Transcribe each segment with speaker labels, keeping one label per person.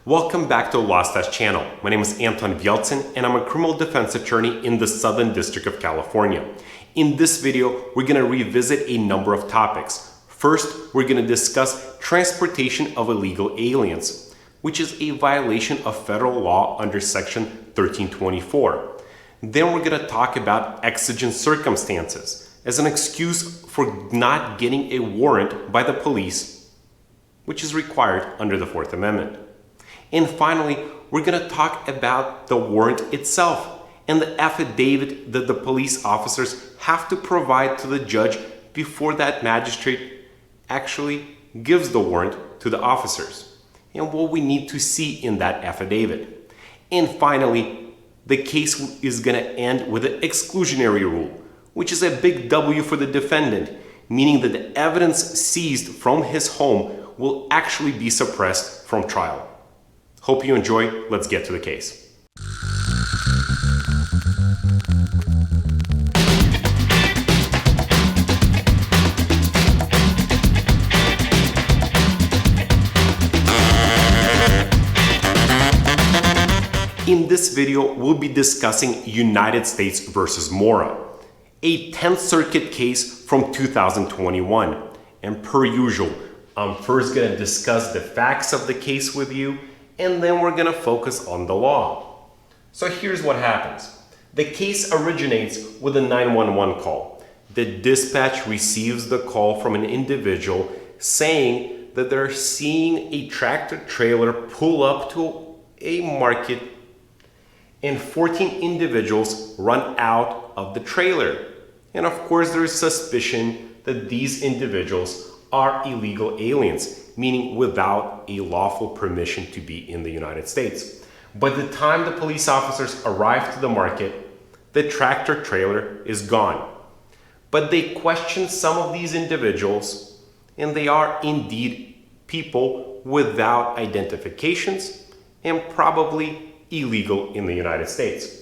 Speaker 1: Welcome back to the Law Stash channel. My name is Anton Vieltsin and I'm a criminal defense attorney in the Southern District of California. In this video, we're going to revisit a number of topics. First, we're going to discuss transportation of illegal aliens, which is a violation of federal law under Section 1324. Then we're going to talk about exigent circumstances as an excuse for not getting a warrant by the police, which is required under the Fourth Amendment. And finally, we're going to talk about the warrant itself and the affidavit that the police officers have to provide to the judge before that magistrate actually gives the warrant to the officers, and what we need to see in that affidavit. And finally, the case is going to end with an exclusionary rule, which is a big W for the defendant, meaning that the evidence seized from his home will actually be suppressed from trial. Hope you enjoy. Let's get to the case. In this video, we'll be discussing United States versus Mora, a 10th Circuit case from 2021. And per usual, I'm first going to discuss the facts of the case with you, and then we're going to focus on the law. So here's what happens. The case originates with a 911 call. The dispatch receives the call from an individual saying that they're seeing a tractor trailer pull up to a market and 14 individuals run out of the trailer. And of course, there is suspicion that these individuals are illegal aliens, meaning without a lawful permission to be in the United States. By the time the police officers arrive to the market, the tractor trailer is gone. But they question some of these individuals, and they are indeed people without identifications and probably illegal in the United States.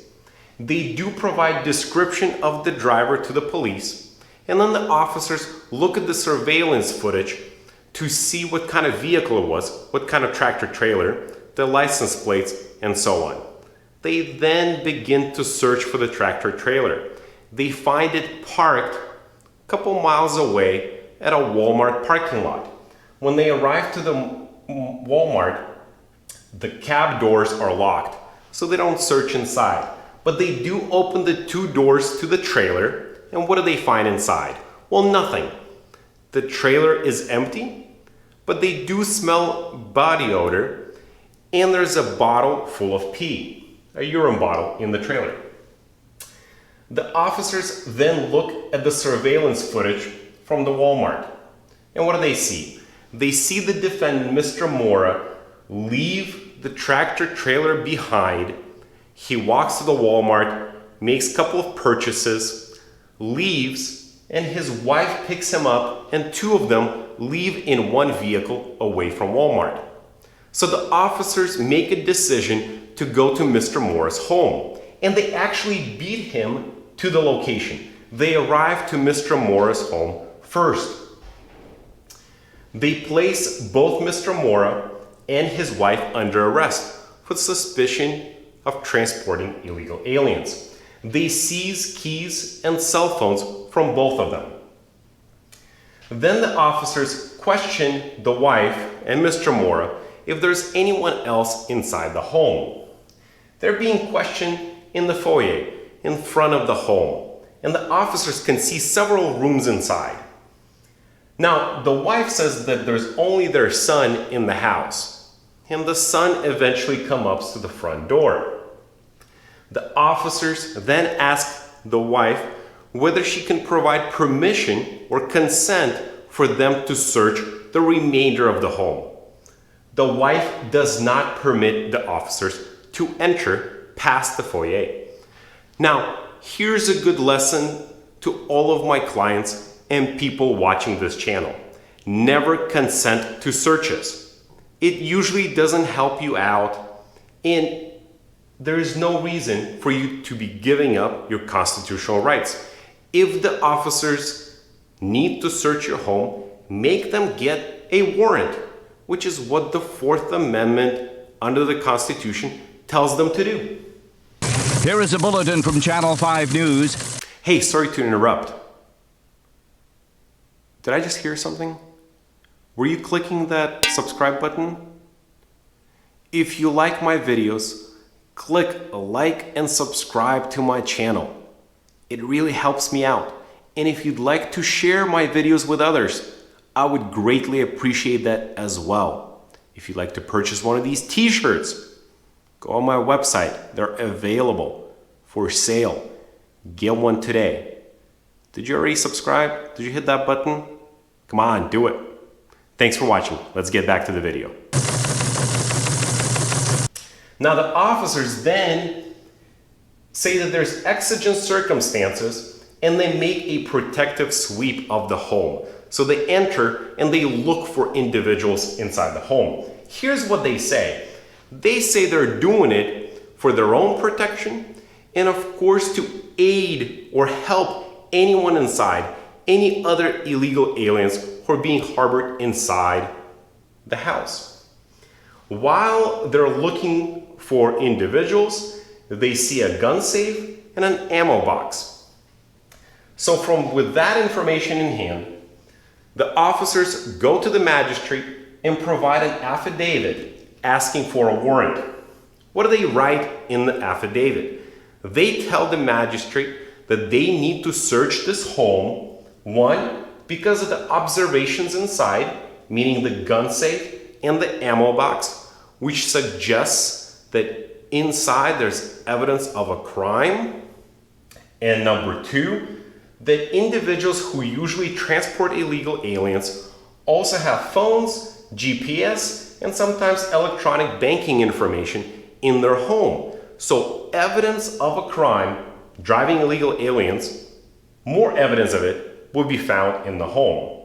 Speaker 1: They do provide description of the driver to the police, and then the officers look at the surveillance footage to see what kind of vehicle it was, what kind of tractor trailer, the license plates, and so on. They then begin to search for the tractor trailer. They find it parked a couple miles away at a Walmart parking lot. When they arrive to the Walmart, the cab doors are locked, so they don't search inside. But they do open the two doors to the trailer, and what do they find inside? Well, nothing. The trailer is empty, but they do smell body odor, and there's a bottle full of pee, a urine bottle in the trailer. The officers then look at the surveillance footage from the Walmart, and what do they see? They see the defendant, Mr. Mora, leave the tractor trailer behind. He walks to the Walmart, makes a couple of purchases, leaves, and his wife picks him up, and two of them leave in one vehicle away from Walmart. So the officers make a decision to go to Mr. Mora's home, and they actually beat him to the location. They arrive to Mr. Mora's home first. They place both Mr. Mora and his wife under arrest for suspicion of transporting illegal aliens. They seize keys and cell phones from both of them. Then the officers question the wife and Mr. Mora if there's anyone else inside the home. They're being questioned in the foyer in front of the home, and the officers can see several rooms inside. Now, the wife says that there's only their son in the house, and the son eventually comes up to the front door. The officers then ask the wife whether she can provide permission or consent for them to search the remainder of the home. The wife does not permit the officers to enter past the foyer. Now, here's a good lesson to all of my clients and people watching this channel. Never consent to searches. It usually doesn't help you out, and there is no reason for you to be giving up your constitutional rights. If the officers need to search your home, make them get a warrant, which is what the Fourth Amendment under the Constitution tells them to do.
Speaker 2: Here is a bulletin from Channel 5 News.
Speaker 1: Hey, sorry to interrupt. Did I just hear something? Were you clicking that subscribe button? If you like my videos, click like and subscribe to my channel. It really helps me out. And if you'd like to share my videos with others, I would greatly appreciate that as well. If you'd like to purchase one of these t-shirts, go on my website. They're available for sale. Get one today. Did you already subscribe? Did you hit that button? Come on, do it. Thanks for watching. Let's get back to the video. Now the officers then say that there's exigent circumstances and they make a protective sweep of the home. So they enter and they look for individuals inside the home. Here's what they say. They say they're doing it for their own protection and of course to aid or help anyone inside, any other illegal aliens who are being harbored inside the house. While they're looking for individuals, they see a gun safe and an ammo box. So with that information in hand, the officers go to the magistrate and provide an affidavit asking for a warrant. What do they write in the affidavit? They tell the magistrate that they need to search this home, one, because of the observations inside, meaning the gun safe and the ammo box, which suggests that inside there's evidence of a crime. And number two, that individuals who usually transport illegal aliens also have phones, GPS, and sometimes electronic banking information in their home. So evidence of a crime driving illegal aliens, more evidence of it will be found in the home.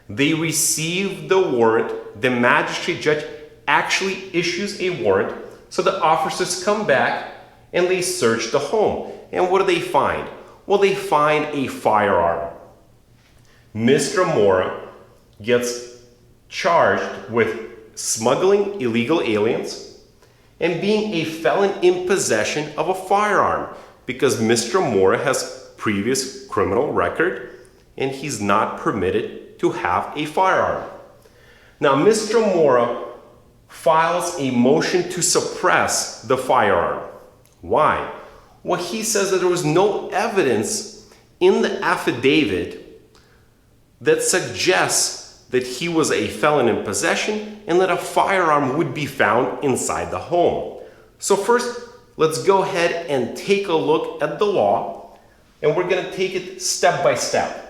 Speaker 1: They receive the warrant. The magistrate judge actually issues a warrant. So the officers come back and they search the home. And what do they find? Well, they find a firearm. Mr. Mora gets charged with smuggling illegal aliens and being a felon in possession of a firearm because Mr. Mora has previous criminal record and he's not permitted to have a firearm. Now, Mr. Mora files a motion to suppress the firearm. Why? Well, he says that there was no evidence in the affidavit that suggests that he was a felon in possession and that a firearm would be found inside the home. So first, let's go ahead and take a look at the law, and we're going to take it step by step.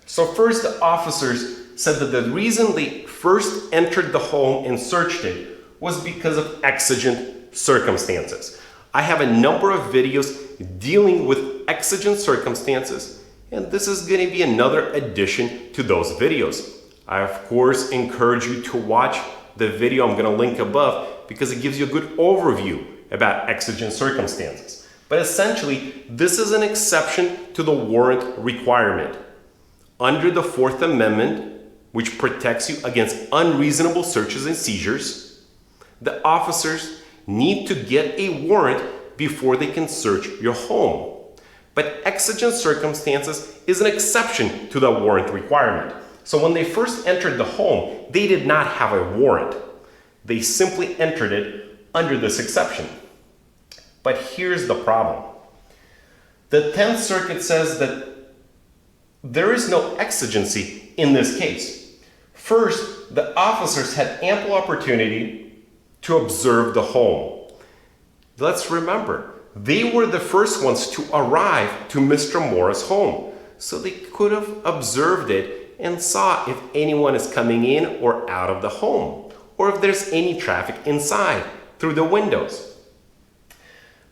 Speaker 1: So first, the officers said that the reason they first entered the home and searched it was because of exigent circumstances. I have a number of videos dealing with exigent circumstances, and this is going to be another addition to those videos. I, of course, encourage you to watch the video I'm going to link above because it gives you a good overview about exigent circumstances. But essentially, this is an exception to the warrant requirement. Under the Fourth Amendment, which protects you against unreasonable searches and seizures, the officers need to get a warrant before they can search your home. But exigent circumstances is an exception to the warrant requirement. So when they first entered the home, they did not have a warrant. They simply entered it under this exception. But here's the problem. The 10th Circuit says that there is no exigency in this case. First, the officers had ample opportunity to observe the home. Let's remember, they were the first ones to arrive to Mr. Mora's home. So they could have observed it and saw if anyone is coming in or out of the home, or if there's any traffic inside through the windows.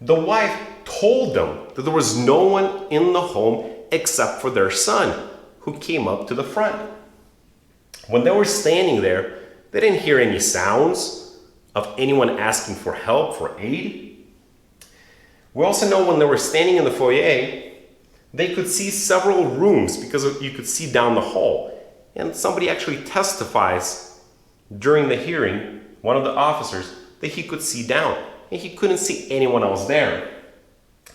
Speaker 1: The wife told them that there was no one in the home except for their son, who came up to the front. When they were standing there, they didn't hear any sounds of anyone asking for help, for aid. We also know when they were standing in the foyer, they could see several rooms because you could see down the hall. And somebody actually testifies during the hearing, one of the officers, that he could see down, and he couldn't see anyone else there.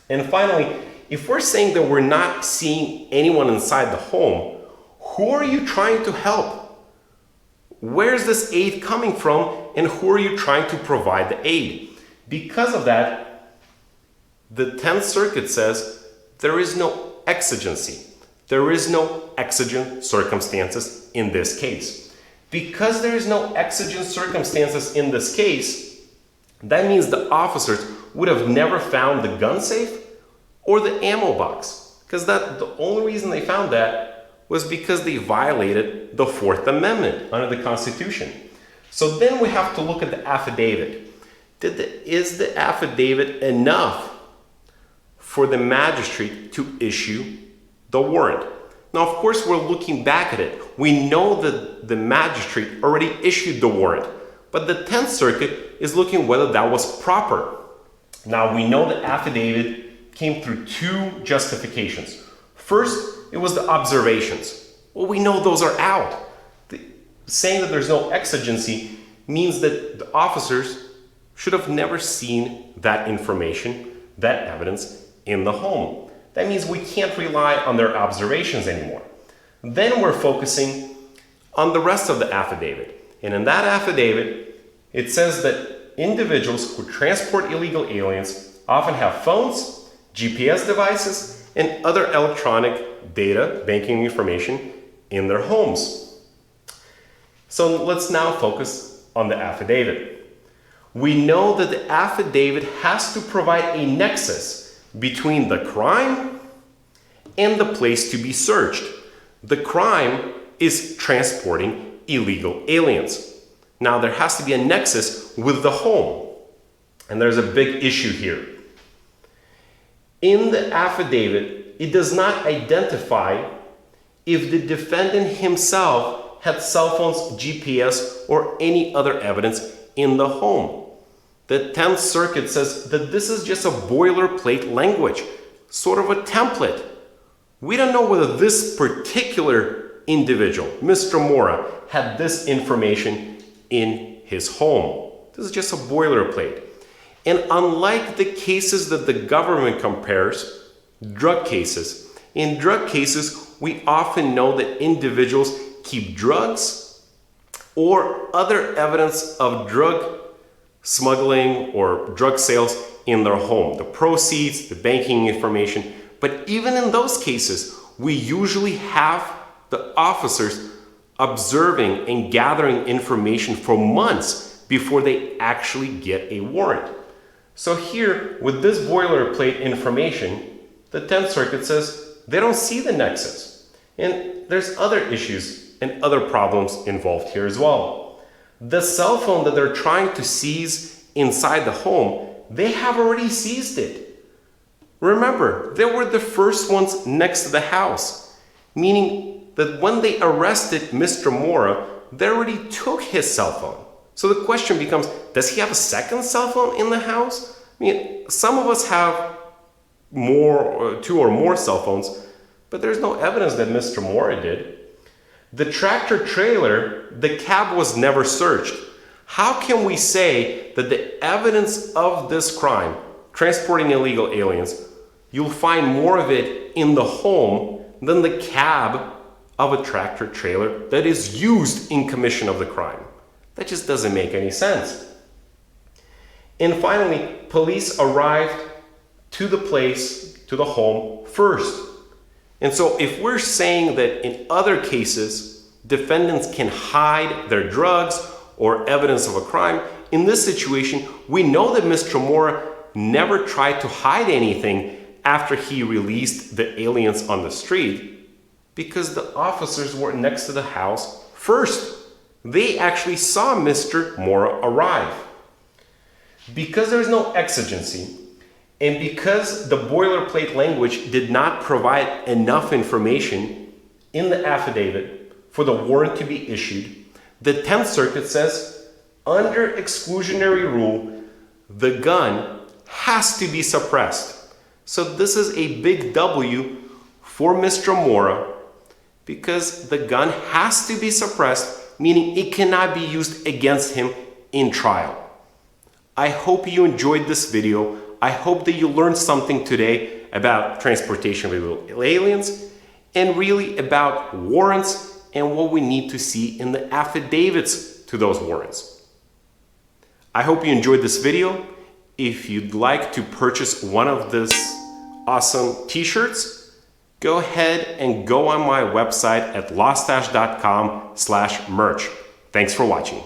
Speaker 1: And finally, if we're saying that we're not seeing anyone inside the home, who are you trying to help? Where's this aid coming from, and who are you trying to provide the aid? Because of that, the 10th Circuit says there is no exigency. There is no exigent circumstances in this case. Because there is no exigent circumstances in this case, that means the officers would have never found the gun safe or the ammo box. Because the only reason they found that was because they violated the 4th Amendment under the Constitution. So then we have to look at the affidavit. Is the affidavit enough for the magistrate to issue the warrant? Now, of course, we're looking back at it. We know that the magistrate already issued the warrant, but the 10th Circuit is looking whether that was proper. Now, we know the affidavit came through 2 justifications. First, it was the observations. Well, we know those are out. Saying that there's no exigency means that the officers should have never seen that information, that evidence in the home. That means we can't rely on their observations anymore. Then we're focusing on the rest of the affidavit. And in that affidavit, it says that individuals who transport illegal aliens often have phones, GPS devices, and other electronic data, banking information in their homes. So let's now focus on the affidavit. We know that the affidavit has to provide a nexus between the crime and the place to be searched. The crime is transporting illegal aliens. Now there has to be a nexus with the home. And there's a big issue here. In the affidavit, it does not identify if the defendant himself had cell phones, GPS, or any other evidence in the home. The 10th Circuit says that this is just a boilerplate language, sort of a template. We don't know whether this particular individual, Mr. Mora, had this information in his home. This is just a boilerplate. And unlike the cases that the government compares, drug cases, in drug cases, we often know that individuals keep drugs or other evidence of drug smuggling or drug sales in their home, the proceeds, the banking information. But even in those cases, we usually have the officers observing and gathering information for months before they actually get a warrant. So here, with this boilerplate information, the 10th Circuit says they don't see the nexus. And there's other issues and other problems involved here as well. The cell phone that they're trying to seize inside the home, they have already seized it. Remember, they were the first ones next to the house, meaning that when they arrested Mr. Mora, they already took his cell phone. So the question becomes, does he have a second cell phone in the house? I mean, some of us have 2 or more cell phones, but there's no evidence that Mr. Mora did. The tractor trailer, the cab was never searched. How can we say that the evidence of this crime, transporting illegal aliens, you'll find more of it in the home than the cab of a tractor trailer that is used in commission of the crime? That just doesn't make any sense. And finally, police arrived to the place, to the home first. And so if we're saying that in other cases, defendants can hide their drugs or evidence of a crime, in this situation, we know that Mr. Mora never tried to hide anything after he released the aliens on the street because the officers were next to the house first. They actually saw Mr. Mora arrive. Because there's no exigency, and because the boilerplate language did not provide enough information in the affidavit for the warrant to be issued, the 10th Circuit says, under exclusionary rule, the gun has to be suppressed. So this is a big W for Mr. Mora because the gun has to be suppressed, meaning it cannot be used against him in trial. I hope you enjoyed this video. I hope that you learned something today about transportation of illegal aliens and really about warrants and what we need to see in the affidavits to those warrants. I hope you enjoyed this video. If you'd like to purchase one of these awesome t-shirts, go ahead and go on my website at loststash.com/merch. Thanks for watching.